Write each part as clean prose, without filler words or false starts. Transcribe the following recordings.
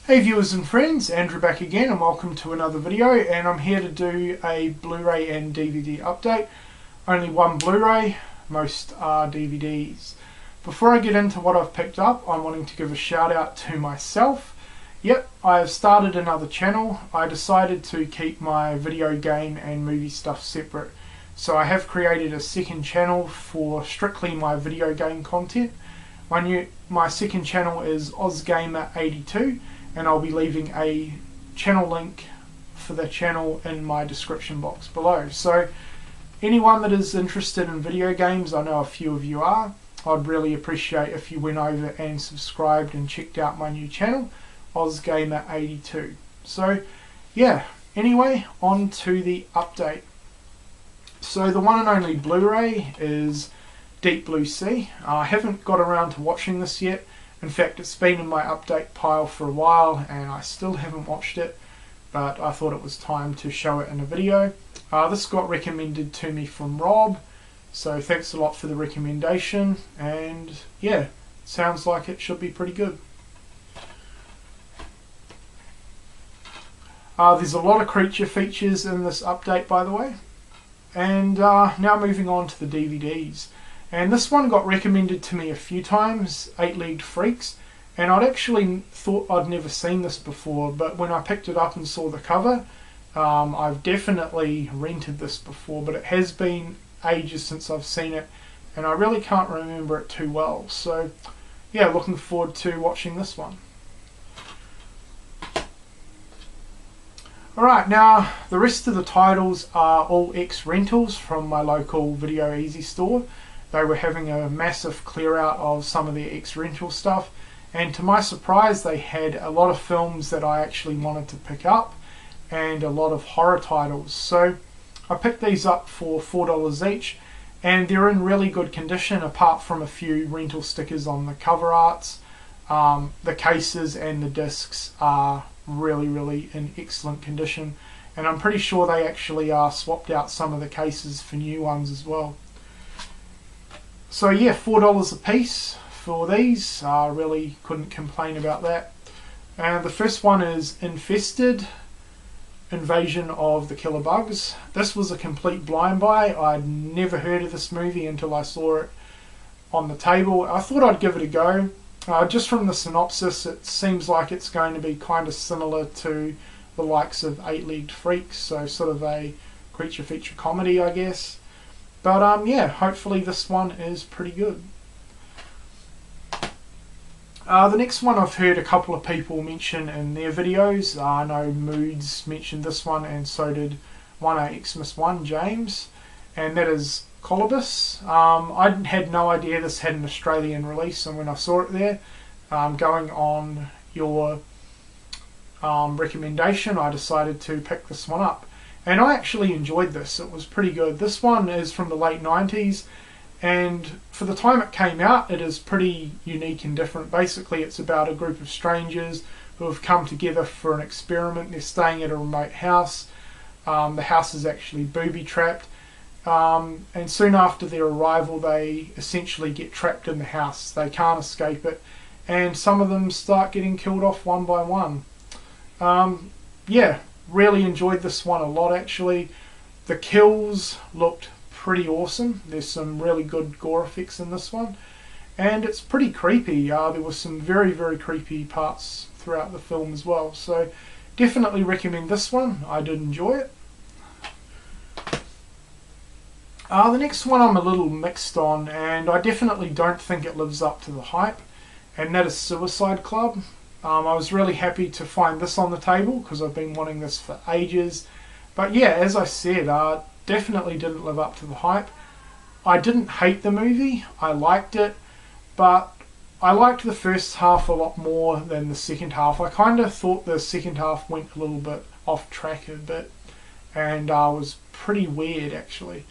Hey viewers and friends, Andrew back again and welcome to another video, and I'm here to do a Blu-ray and DVD update. Only one Blu-ray, most are DVDs. Before I get into what I've picked up, I'm wanting to give a shout out to myself. Yep, I have started another channel. I decided to keep my video game and movie stuff separate. So I have created a second channel for strictly my video game content. My second channel is OzGamer82, and I'll be leaving a channel link for the channel in my description box below. So anyone that is interested in video games, I know a few of you are, I'd really appreciate if you went over and subscribed and checked out my new channel, OzGamer82. So yeah, anyway, on to the update. So the one and only Blu-ray is Deep Blue Sea. I haven't got around to watching this yet. In fact, it's been in my update pile for a while and I still haven't watched it, but I thought it was time to show it in a video. This got recommended to me from Rob, so thanks a lot for the recommendation, and yeah, sounds like it should be pretty good. There's a lot of creature features in this update, by the way. And now moving on to the DVDs. And this one got recommended to me a few times, 8-Legged Freaks, and I'd actually thought I'd never seen this before, but when I picked it up and saw the cover, I've definitely rented this before, but it has been ages since I've seen it, and I really can't remember it too well. So yeah, looking forward to watching this one. Alright, now the rest of the titles are all ex-rentals from my local Video Easy store. They were having a massive clear out of some of their ex-rental stuff, and to my surprise they had a lot of films that I actually wanted to pick up and a lot of horror titles. So I picked these up for $4 each, and they're in really good condition apart from a few rental stickers on the cover arts. The cases and the discs are really in excellent condition, and I'm pretty sure they actually swapped out some of the cases for new ones as well. So yeah, $4 a piece for these. Really couldn't complain about that. And the first one is Infested, Invasion of the Killer Bugs. This was a complete blind buy. I'd never heard of this movie until I saw it on the table. I thought I'd give it a go. Just from the synopsis, it seems like it's going to be kind of similar to the likes of 8-Legged Freaks, so sort of a creature feature comedy, I guess. But yeah, hopefully this one is pretty good. The next one I've heard a couple of people mention in their videos. I know Moods mentioned this one, and so did one Xmas One, James, and that is Colobus. I had no idea this had an Australian release, and when I saw it there, going on your recommendation, I decided to pick this one up. And I actually enjoyed this. It was pretty good. This one is from the late 90s, and for the time it came out, it is pretty unique and different. Basically, it's about a group of strangers who have come together for an experiment. They're staying at a remote house. The house is actually booby-trapped. And soon after their arrival, they essentially get trapped in the house. They can't escape it, and some of them start getting killed off one by one. Yeah, really enjoyed this one a lot actually. The kills looked pretty awesome. There's some really good gore effects in this one, and it's pretty creepy. There were some very creepy parts throughout the film as well, so definitely recommend this one. I did enjoy it. The next one I'm a little mixed on, and I definitely don't think it lives up to the hype, and that is Suicide Club. I was really happy to find this on the table because I've been wanting this for ages. But yeah, as I said, definitely didn't live up to the hype. I didn't hate the movie, I liked it, but I liked the first half a lot more than the second half. I kind of thought the second half went a little bit off track a bit, and was pretty weird actually.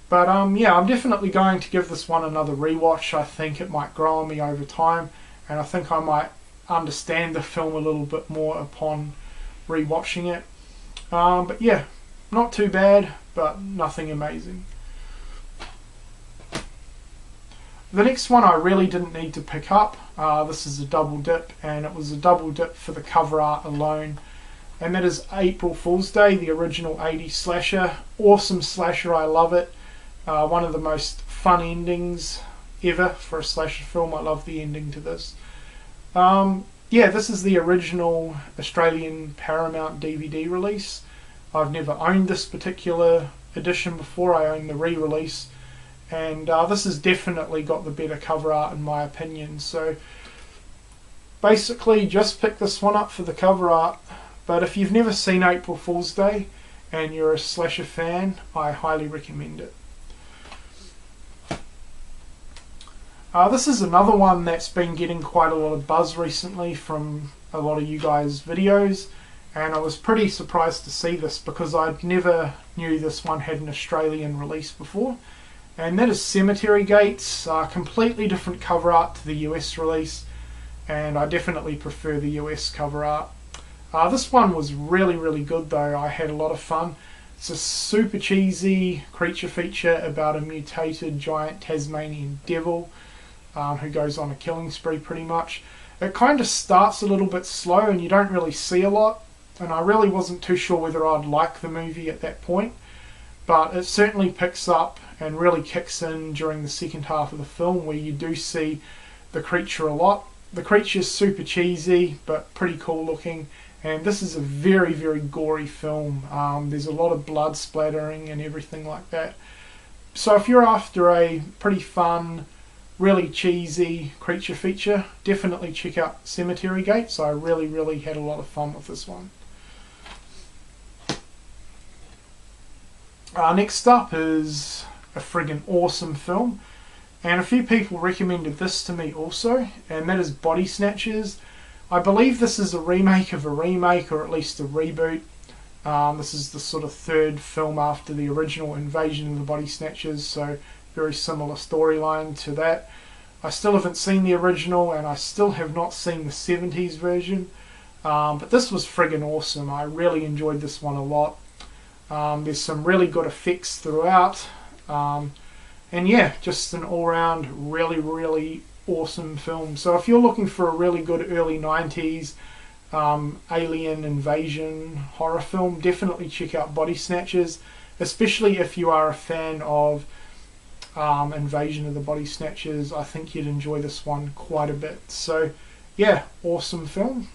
But yeah, I'm definitely going to give this one another rewatch. I think it might grow on me over time, and I think I might understand the film a little bit more upon rewatching it. But yeah, not too bad, but nothing amazing. The next one I really didn't need to pick up. This is a double dip, and it was a double dip for the cover art alone. And that is April Fool's Day, the original 80s slasher. Awesome slasher, I love it. One of the most fun endings ever for a slasher film. I love the ending to this. Yeah, this is the original Australian Paramount DVD release. I've never owned this particular edition before. I own the re-release, and this has definitely got the better cover art in my opinion. So basically just pick this one up for the cover art, but if you've never seen April Fool's Day and you're a slasher fan, I highly recommend it. This is another one that's been getting quite a lot of buzz recently from a lot of you guys' videos, and I was pretty surprised to see this because I never knew this one had an Australian release before, and that is Cemetery Gates. Completely different cover art to the US release, and I definitely prefer the US cover art. This one was really good though. I had a lot of fun. It's a super cheesy creature feature about a mutated giant Tasmanian devil who goes on a killing spree pretty much. It kind of starts a little bit slow and you don't really see a lot, and I really wasn't too sure whether I'd like the movie at that point, but it certainly picks up and really kicks in during the second half of the film, where you do see the creature a lot. The creature's super cheesy but pretty cool looking, and this is a very gory film. There's a lot of blood splattering and everything like that. So if you're after a pretty fun, really cheesy creature feature, definitely check out Cemetery Gates. I really had a lot of fun with this one. Next up is a friggin' awesome film, and a few people recommended this to me also, and that is Body Snatchers. I believe this is a remake of a remake, or at least a reboot. This is the sort of third film after the original Invasion of the Body Snatchers, so very similar storyline to that. I still haven't seen the original, and I still have not seen the 70s version, but this was friggin' awesome. I really enjoyed this one a lot. There's some really good effects throughout, and yeah, just an all-round really awesome film. So if you're looking for a really good early 90s alien invasion horror film, definitely check out Body Snatchers, especially if you are a fan of Invasion of the Body Snatchers. I think you'd enjoy this one quite a bit. So yeah, awesome film.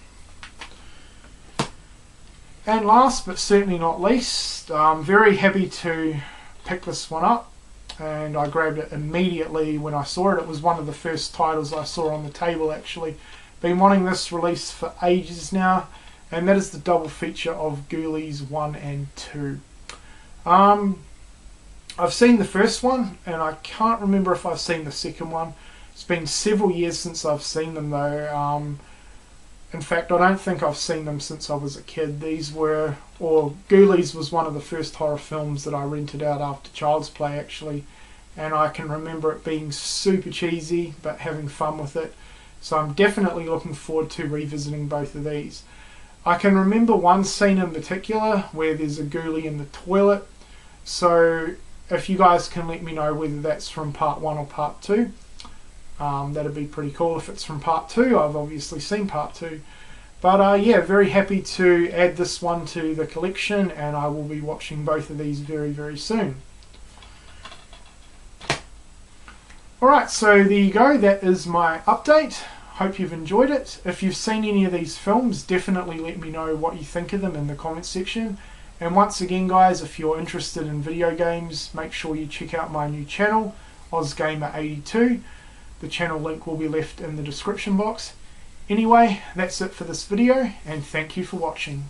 And last but certainly not least, I'm very happy to pick this one up, and I grabbed it immediately when I saw it. It was one of the first titles I saw on the table actually. Been wanting this release for ages now, and that is the double feature of Ghoulies 1 and 2. I've seen the first one, and I can't remember if I've seen the second one. It's been several years since I've seen them though. In fact, I don't think I've seen them since I was a kid. Ghoulies was one of the first horror films that I rented out after Child's Play actually, and I can remember it being super cheesy but having fun with it. So I'm definitely looking forward to revisiting both of these. I can remember one scene in particular where there's a ghoulie in the toilet, so if you guys can let me know whether that's from part 1 or part 2, that'd be pretty cool. If it's from part 2, I've obviously seen part 2. But yeah, very happy to add this one to the collection, and I will be watching both of these very soon. Alright, so there you go, that is my update. Hope you've enjoyed it. If you've seen any of these films, definitely let me know what you think of them in the comments section. And once again guys, if you're interested in video games, make sure you check out my new channel, OzGamer82. The channel link will be left in the description box. Anyway, that's it for this video, and thank you for watching.